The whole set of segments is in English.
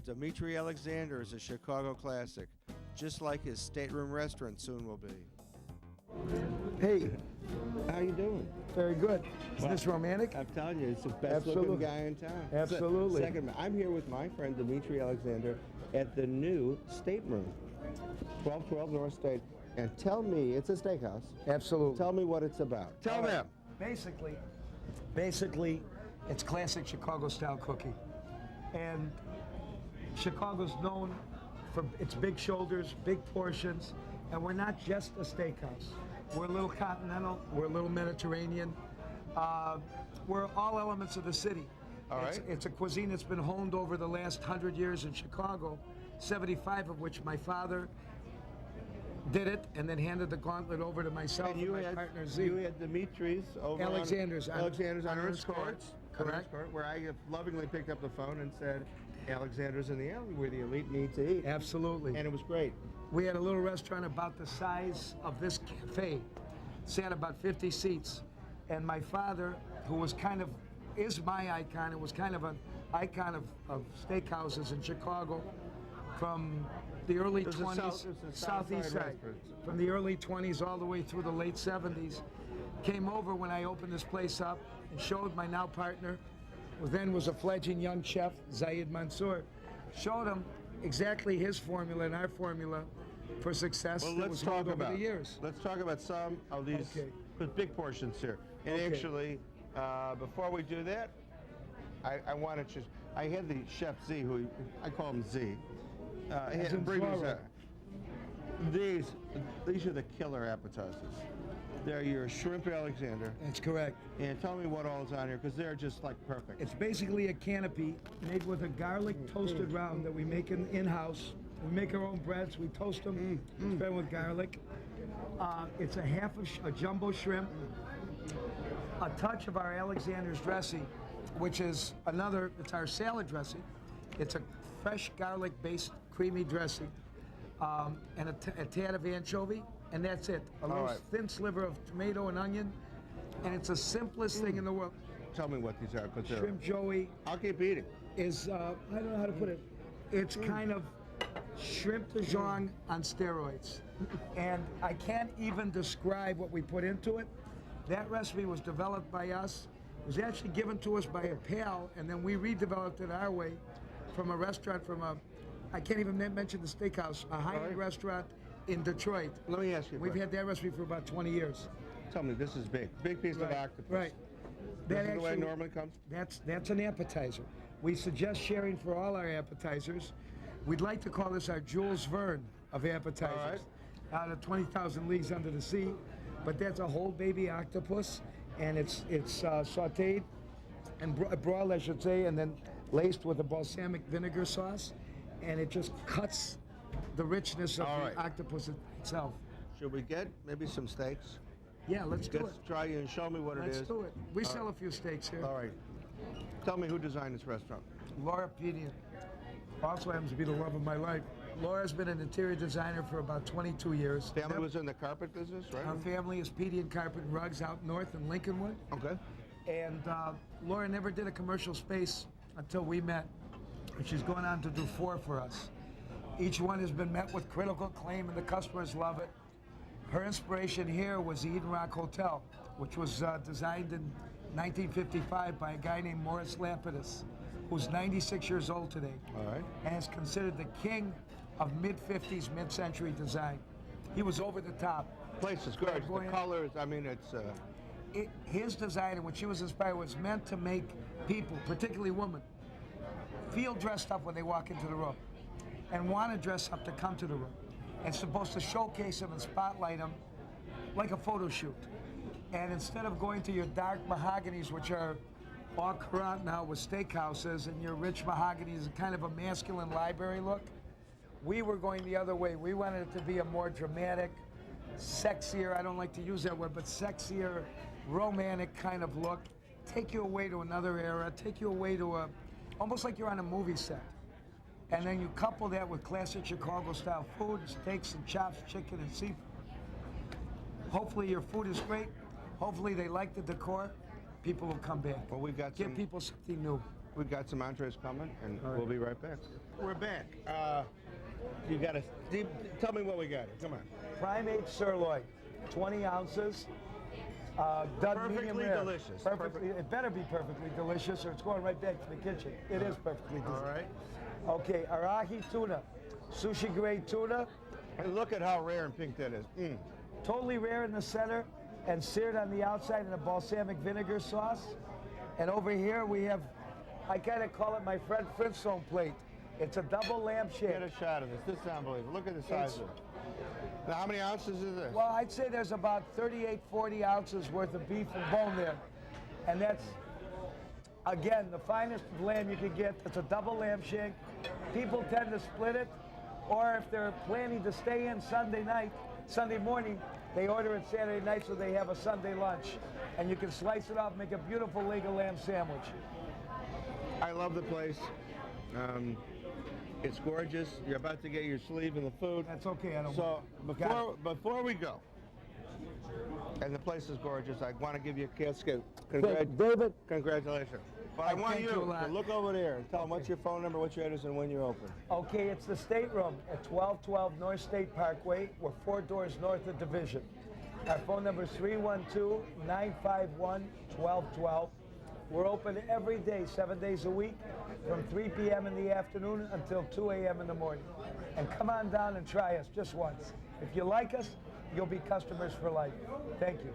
Dimitri Alexander is a Chicago classic, just like his stateroom restaurant soon will be. Hey, How you doing? very good. Is this romantic? I'm telling you, it's the best looking Absolutely. guy in town. Absolutely. Second, I'm here with my friend Dimitri Alexander at the new stateroom, 1212 North State. And tell me, it's a steakhouse. Absolutely. Tell me what it's about. Tell them. Basically, it's classic Chicago style cooking. And Chicago's known for its big shoulders, big portions, and we're not just a steakhouse. We're a little continental, we're a little Mediterranean. We're all elements of the city. All right. It's a cuisine that's been honed over the last 100 years in Chicago, 75 of which my father did it and then handed the gauntlet over to myself and, my partner Z. You had Dimitri's over Alexander's on Ernst Court. Courts. Correct. Where I have lovingly picked up the phone and said, Alexander's in the alley where the elite need to eat. Absolutely. And it was great. We had a little restaurant about the size of this cafe, sat about 50 seats, and my father, who was is my icon, and was kind of an icon of steakhouses in Chicago from the early There's 20s, a southeast side, from the early 20s all the way through the late 70s. Came over when I opened this place up and showed my now partner, who then was a fledgling young chef, Zayed Mansour, showed him exactly his formula and our formula for success. Well, that was honed over the years. Let's talk about some of these with big portions here. And actually, before we do that, I want to just, I had the chef Z, who I call him Z. These are the killer appetizers. They're your shrimp Alexander. That's correct. And tell me what all is on here, because they're just like perfect. It's basically a canopy made with a garlic toasted round that we make in-house. We make our own breads, we toast them, spread with garlic. It's a half a jumbo shrimp, a touch of our Alexander's dressing, which is it's our salad dressing. It's a fresh garlic-based creamy dressing, and a tad of anchovy, and that's it. A little thin sliver of tomato and onion, and it's the simplest thing in the world. Tell me what these are, because they're... Shrimp Joey I'll keep eating. is, I don't know how to put it, it's kind of shrimp de Dijon on steroids. And I can't even describe what we put into it. That recipe was developed by us. It was actually given to us by a pal, and then we redeveloped it our way from a restaurant I can't even mention the steakhouse, a high-end restaurant in Detroit. Let me ask you a We've question. had that recipe for about 20 years. Tell me, this is big. Big piece of octopus. Right. This is the way it normally comes? That's an appetizer. We suggest sharing for all our appetizers. We'd like to call this our Jules Verne of appetizers. Out of 20,000 Leagues Under the Sea. But that's a whole baby octopus, and it's sautéed and broiled, I should say, and then laced with a balsamic vinegar sauce, and it just cuts the richness of the octopus itself. Should we get maybe some steaks? Yeah, let's do Let's it. try you and show me what it is. Let's do it. We sell a few steaks here. All right. Tell me who designed this restaurant. Laura Pedian also happens to be the love of my life. Laura's been an interior designer for about 22 years. Family was in the carpet business, right? Our family is Pedian Carpet and Rugs out north in Lincolnwood. Okay. And Laura never did a commercial space until we met. And she's going on to do 4 for us. Each one has been met with critical acclaim, and the customers love it. Her inspiration here was the Eden Rock Hotel, which was designed in 1955 by a guy named Morris Lapidus, who's 96 years old today. All right. And is considered the king of mid-50s, mid-century design. He was over the top. Place is gorgeous. The colors, I mean, it's... His design, and what she was inspired, was meant to make people, particularly women, feel dressed up when they walk into the room and want to dress up to come to the room. It's supposed to showcase them and spotlight them like a photo shoot. And instead of going to your dark mahoganies, which are all current now with steakhouses, and your rich mahoganies, kind of a masculine library look, we were going the other way. We wanted it to be a more dramatic, sexier, I don't like to use that word, but sexier, romantic kind of look. Take you away to another era, take you away to almost like you're on a movie set. And then you couple that with classic Chicago style food, steaks and chops, chicken and seafood. Hopefully your food is great. Hopefully they like the decor. People will come back. Well, we've got Give people something new. We've got some entrees coming, and All right. we'll be right back. We're back. You got to tell me what we got. Come on. Primate sirloin, 20 ounces. Done medium Perfectly rare. delicious. Perfectly. It better be perfectly delicious, or it's going right back to the kitchen. It is perfectly delicious. All right. Okay, Arahi tuna, sushi grade tuna, And look at how rare and pink that is. Mm. totally rare in the center, and seared on the outside in a balsamic vinegar sauce. And over here we have, I kind of call it my Fred Flintstone plate. It's a double lamb Get shank. a shot of this. This is unbelievable. Look at the size of it. Now, how many ounces is this? Well, I'd say there's about 38, 40 ounces worth of beef and bone there. And that's, again, the finest lamb you can get. It's a double lamb shank. People tend to split it, or if they're planning to stay in Sunday night, Sunday morning, they order it Saturday night so they have a Sunday lunch. And you can slice it off, make a beautiful leg of lamb sandwich. I love the place. It's gorgeous. You're about to get your sleeve in the food. That's okay, I don't So Got before we go, and the place is gorgeous, I want to give you a casket. David, Congratulations. But I want thank you you a lot. to look over there and tell them what's your phone number, what's your address, and when you're open. okay, it's the stateroom at 1212 North State Parkway. We're 4 doors north of Division. Our phone number is 312-951-1212. We're open every day, 7 days a week, from 3 p.m. in the afternoon until 2 a.m. in the morning. And come on down and try us just once. If you like us, you'll be customers for life. Thank you.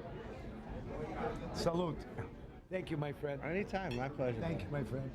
Salute. Thank you, my friend. Anytime, my pleasure. Thank you, my friend.